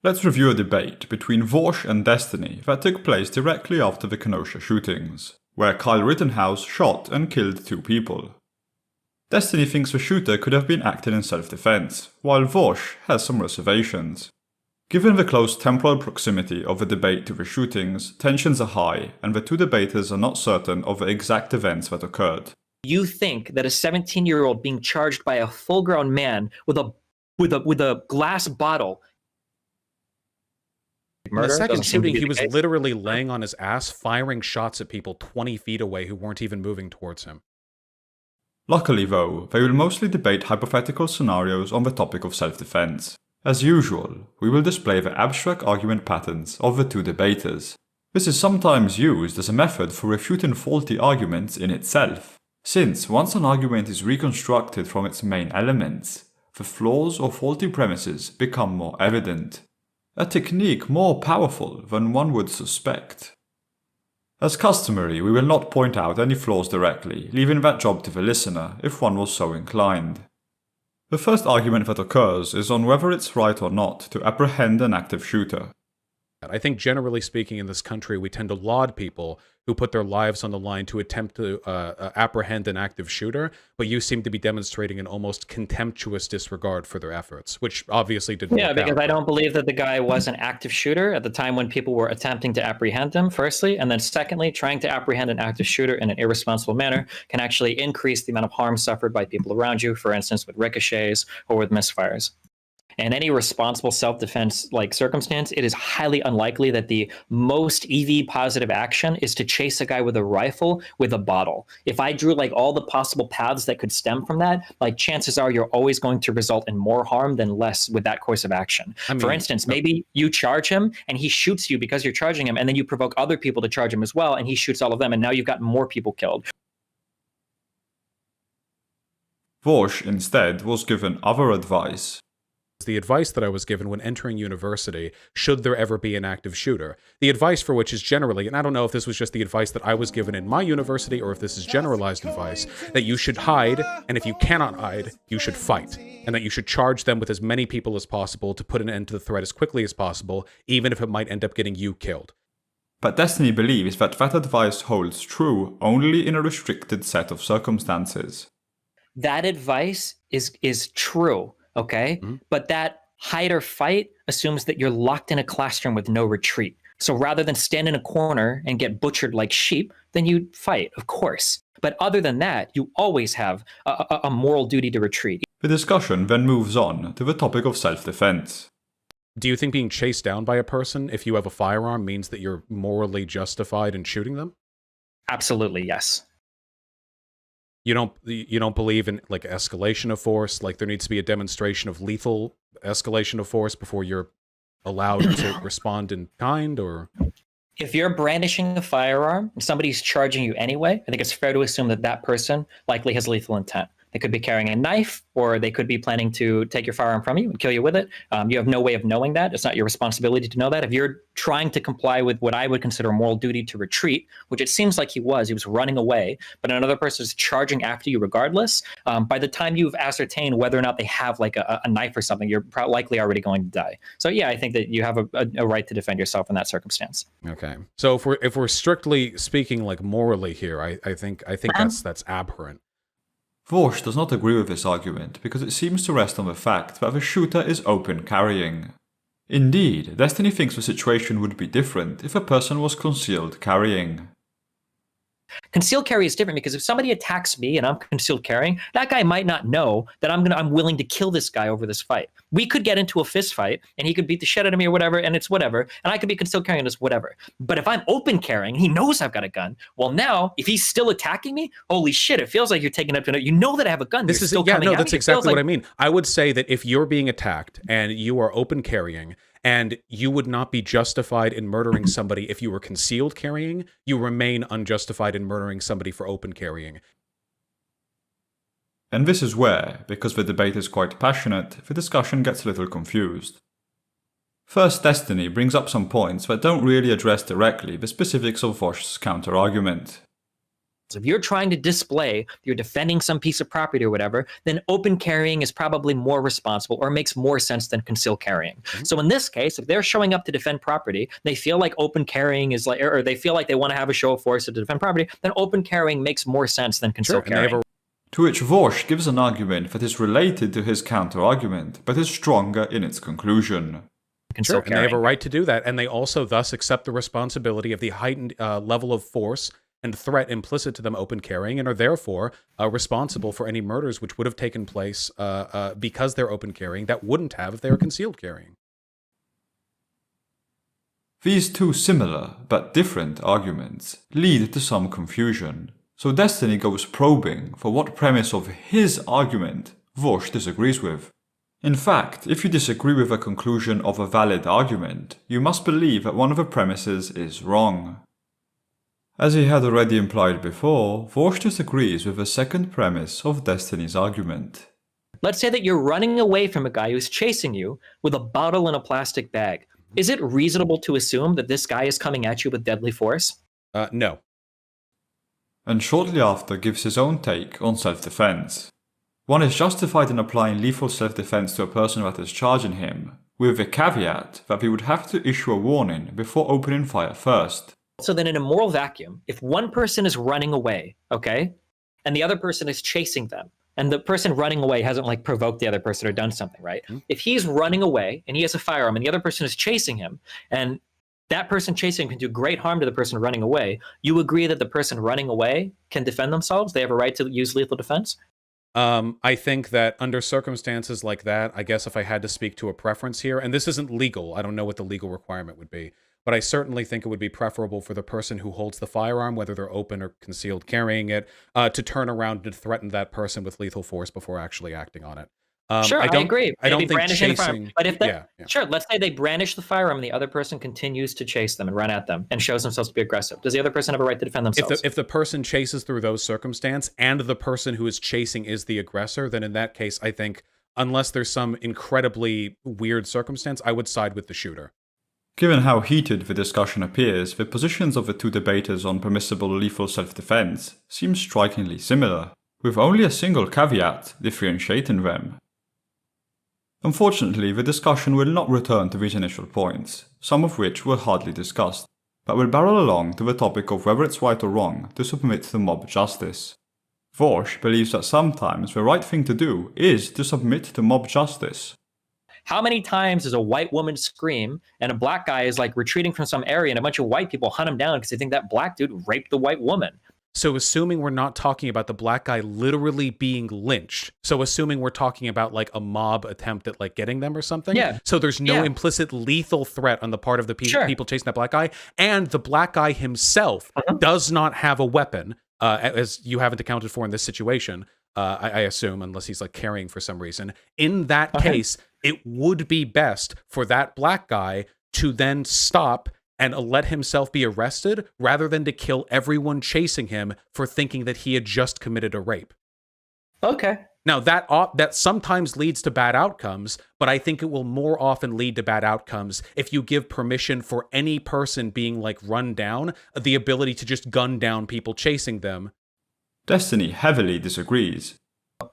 Let's review a debate between VAUSH'S and Destiny that took place directly after the Kenosha shootings, where Kyle Rittenhouse shot and killed 2 people. Destiny thinks the shooter could have been acting in self-defense, while VAUSH'S has some reservations. Given the close temporal proximity of the debate to the shootings, tensions are high, and the 2 debaters are not certain of the exact events that occurred. You think that a 17-year-old being charged by a full-grown man with a glass bottle. In the second shooting, he was literally laying on his ass, firing shots at people 20 feet away who weren't even moving towards him. Luckily though, they will mostly debate hypothetical scenarios on the topic of self-defense. As usual, we will display the abstract argument patterns of the 2 debaters. This is sometimes used as a method for refuting faulty arguments in itself, since once an argument is reconstructed from its main elements, the flaws or faulty premises become more evident. A technique more powerful than one would suspect. As customary, we will not point out any flaws directly, leaving that job to the listener if one was so inclined. The first argument that occurs is on whether it's right or not to apprehend an active shooter. I think generally speaking in this country, we tend to laud people who put their lives on the line to attempt to apprehend an active shooter, but you seem to be demonstrating an almost contemptuous disregard for their efforts, which obviously didn't work out. Yeah, because I don't believe that the guy was an active shooter at the time when people were attempting to apprehend him, firstly, and then secondly, trying to apprehend an active shooter in an irresponsible manner can actually increase the amount of harm suffered by people around you, for instance, with ricochets or with misfires. In any responsible self-defense like circumstance, it is highly unlikely that the most EV positive action is to chase a guy with a rifle with a bottle. If I drew like all the possible paths that could stem from that, like chances are you're always going to result in more harm than less with that course of action. For instance, maybe you charge him and he shoots you because you're charging him, and then you provoke other people to charge him as well, and he shoots all of them, and now you've got more people killed. VAUSH'S instead was given other advice. The advice that I was given when entering university, should there ever be an active shooter. The advice for which is generally, and I don't know if this was just the advice that I was given in my university or if this is generalized advice, that you should hide, and if you cannot hide, you should fight. And that you should charge them with as many people as possible to put an end to the threat as quickly as possible, even if it might end up getting you killed. But Destiny believes that that advice holds true only in a restricted set of circumstances. That advice is true. Okay, but that hide or fight assumes that you're locked in a classroom with no retreat. So rather than stand in a corner and get butchered like sheep, then you fight, of course. But other than that, you always have a moral duty to retreat. The discussion then moves on to the topic of self-defense. Do you think being chased down by a person, if you have a firearm, means that you're morally justified in shooting them? Absolutely, yes. You don't believe in like escalation of force, like there needs to be a demonstration of lethal escalation of force before you're allowed to respond in kind, or? If you're brandishing a firearm and somebody's charging you anyway, I think it's fair to assume that that person likely has lethal intent. They could be carrying a knife, or they could be planning to take your firearm from you and kill you with it. You have no way of knowing that. It's not your responsibility to know that. If you're trying to comply with what I would consider a moral duty to retreat, which it seems like he was running away, but another person is charging after you regardless, by the time you've ascertained whether or not they have like a knife or something, you're likely already going to die. So yeah, I think that you have a right to defend yourself in that circumstance. Okay. So if we're strictly speaking like morally here, I think that's abhorrent. VAUSH'S does not agree with this argument because it seems to rest on the fact that the shooter is open carrying. Indeed, Destiny thinks the situation would be different if a person was concealed carrying. Concealed carry is different because if somebody attacks me and I'm concealed carrying, that guy might not know that I'm willing to kill this guy over this fight. We could get into a fist fight and he could beat the shit out of me or whatever, and it's whatever, and I could be concealed carrying this whatever. But if I'm open carrying and he knows I've got a gun, well now if he's still attacking me, holy shit, it feels like you're taking up to you know that I have a gun. This is that's exactly what I mean. I would say that if you're being attacked and you are open carrying, and you would not be justified in murdering somebody if you were concealed carrying, you remain unjustified in murdering somebody for open carrying. And this is where, because the debate is quite passionate, the discussion gets a little confused. First, Destiny brings up some points that don't really address directly the specifics of VAUSH'S counter-argument. So if you're trying to display, you're defending some piece of property or whatever, then open carrying is probably more responsible or makes more sense than concealed carrying. So in this case, if they're showing up to defend property, they feel like open carrying is like, or they feel like they want to have a show of force to defend property, then open carrying makes more sense than concealed carrying. To which VAUSH gives an argument that is related to his counter-argument, but is stronger in its conclusion. Sure, and they have a right to do that, and they also thus accept the responsibility of the heightened level of force and threat implicit to them open carrying, and are therefore responsible for any murders which would have taken place because they're open carrying that wouldn't have if they were concealed carrying. These two similar but different arguments lead to some confusion, so Destiny goes probing for what premise of his argument VAUSH disagrees with. In fact, if you disagree with a conclusion of a valid argument, you must believe that one of the premises is wrong. As he had already implied before, VAUSH disagrees with the second premise of Destiny's argument. Let's say that you're running away from a guy who's chasing you with a bottle in a plastic bag. Is it reasonable to assume that this guy is coming at you with deadly force? No. And shortly after gives his own take on self-defense. One is justified in applying lethal self-defense to a person that is charging him, with the caveat that he would have to issue a warning before opening fire first. So then in a moral vacuum, if one person is running away, okay, and the other person is chasing them, and the person running away hasn't like provoked the other person or done something, right? If he's running away and he has a firearm and the other person is chasing him, and that person chasing can do great harm to the person running away, you agree that the person running away can defend themselves? They have a right to use lethal defense? I think that under circumstances like that, I guess if I had to speak to a preference here, and this isn't legal, I don't know what the legal requirement would be, but I certainly think it would be preferable for the person who holds the firearm, whether they're open or concealed carrying it, to turn around and threaten that person with lethal force before actually acting on it. Sure, I agree. I don't think brandishing the chasing... firearm. But if sure, let's say they brandish the firearm and the other person continues to chase them and run at them and shows themselves to be aggressive. Does the other person have a right to defend themselves? If the person chases through those circumstances and the person who is chasing is the aggressor, then in that case, I think, unless there's some incredibly weird circumstance, I would side with the shooter. Given how heated the discussion appears, the positions of the two debaters on permissible lethal self-defense seem strikingly similar, with only a single caveat differentiating them. Unfortunately, the discussion will not return to these initial points, some of which were hardly discussed, but will barrel along to the topic of whether it's right or wrong to submit to mob justice. VAUSH believes that sometimes the right thing to do is to submit to mob justice. How many times does a white woman scream and a black guy is like retreating from some area and a bunch of white people hunt him down because they think that black dude raped the white woman? So assuming we're not talking about the black guy literally being lynched, so assuming we're talking about like a mob attempt at like getting them or something, so there's no implicit lethal threat on the part of the people chasing that black guy, and the black guy himself does not have a weapon, as you haven't accounted for in this situation, I assume, unless he's like carrying for some reason. In that case, it would be best for that black guy to then stop and let himself be arrested rather than to kill everyone chasing him for thinking that he had just committed a rape. Okay. Now, that sometimes leads to bad outcomes, but I think it will more often lead to bad outcomes if you give permission for any person being like run down the ability to just gun down people chasing them. Destiny heavily disagrees.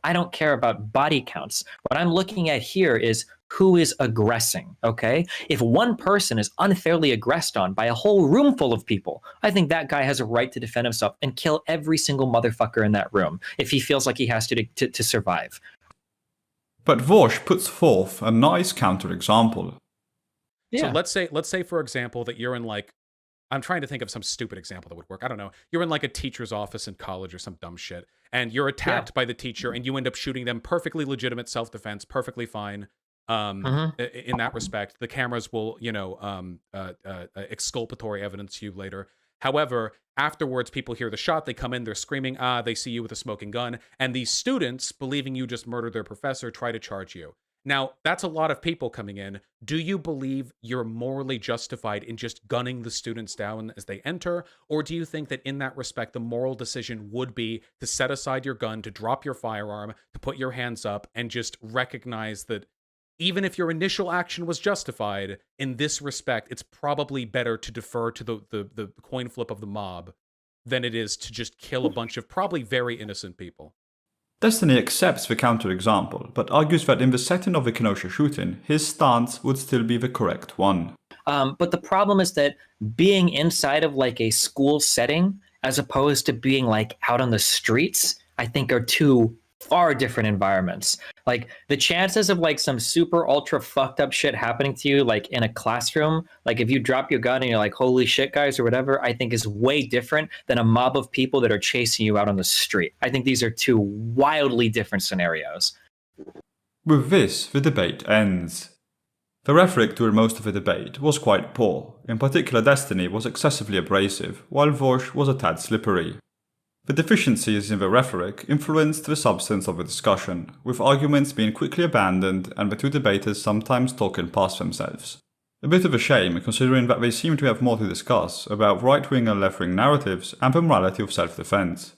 I don't care about body counts. What I'm looking at here is who is aggressing, okay? If one person is unfairly aggressed on by a whole room full of people, I think that guy has a right to defend himself and kill every single motherfucker in that room if he feels like he has to survive. But VAUSH puts forth a nice counterexample. So let's say, for example, that you're in like, I'm trying to think of some stupid example that would work. I don't know. You're in like a teacher's office in college or some dumb shit, and you're attacked by the teacher, and you end up shooting them. Perfectly legitimate self-defense, perfectly fine. In that respect, the cameras will, exculpatory evidence to you later. However, afterwards, people hear the shot, they come in, they're screaming, they see you with a smoking gun, and these students, believing you just murdered their professor, try to charge you. Now, that's a lot of people coming in. Do you believe you're morally justified in just gunning the students down as they enter? Or do you think that in that respect, the moral decision would be to set aside your gun, to drop your firearm, to put your hands up, and just recognize that even if your initial action was justified, in this respect, it's probably better to defer to the coin flip of the mob than it is to just kill a bunch of probably very innocent people. Destiny accepts the counterexample, but argues that in the setting of the Kenosha shooting, his stance would still be the correct one. But the problem is that being inside of like a school setting, as opposed to being like out on the streets, I think are two far different environments. Like the chances of like some super ultra fucked up shit happening to you, like in a classroom, like if you drop your gun and you're like, holy shit, guys, or whatever, I think is way different than a mob of people that are chasing you out on the street. I think these are two wildly different scenarios. With this, the debate ends. The rhetoric during most of the debate was quite poor. In particular, Destiny was excessively abrasive, while VAUSH was a tad slippery. The deficiencies in the rhetoric influenced the substance of the discussion, with arguments being quickly abandoned and the two debaters sometimes talking past themselves. A bit of a shame, considering that they seem to have more to discuss about right-wing and left-wing narratives and the morality of self-defense.